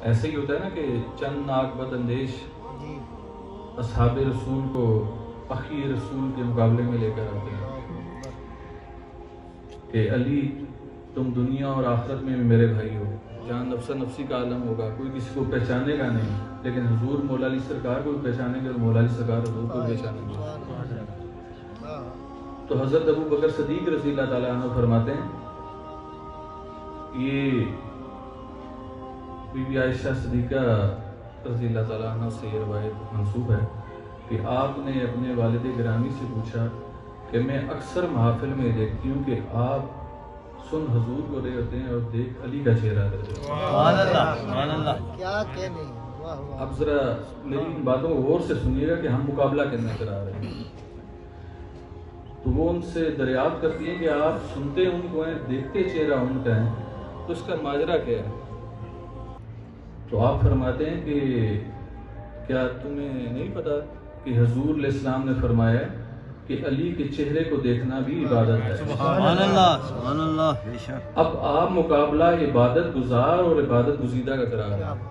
ایسے ہی ہوتا ہے نا کہ چند ناک بد اندیش اصحاب رسول کو اخی رسول کے مقابلے میں لے کر آتے ہیں کہ علی تم دنیا اور آخرت میں بھی میرے بھائی ہو. جہاں نفسا نفسی کا عالم ہوگا کوئی کسی کو پہچانے گا نہیں، لیکن حضور مولا علی سرکار کو بھی پہچانیں گے اور مولا علی سرکار حضور کو بھی پہچانیں گے. تو حضرت ابو بکر صدیق رضی اللہ تعالیٰ عنہ فرماتے ہیں، یہ بی بی عائشہ صدیقہ رضی اللہ تعالیٰ عنہ سے یہ روایت منسوب ہے کہ آپ نے اپنے والد گرامی سے پوچھا کہ میں اکثر محافل میں دیکھتی ہوں کہ آپ سن حضور کو رہے ہوتے ہیں اور دیکھ علی کا چہرہ رہتے ہیں. سبحان اللہ سبحان اللہ. کیا کہنے. اب ذرا میری ان باتوں کو غور سے سنیے گا کہ ہم مقابلہ کرنے کرا رہے ہیں. تو وہ ان سے دریافت کرتی ہیں کہ آپ سنتے ان کو ہیں، دیکھتے چہرہ ان کا ہے، تو اس کا ماجرا کیا ہے؟ تو آپ فرماتے ہیں کہ کیا تمہیں نہیں پتا کہ حضور علیہ السلام نے فرمایا کہ علی کے چہرے کو دیکھنا بھی عبادت ہے. سبحان اللہ سبحان اللہ. اب آپ مقابلہ عبادت گزار اور عبادت گزیدہ کا کرا رہے ہیں.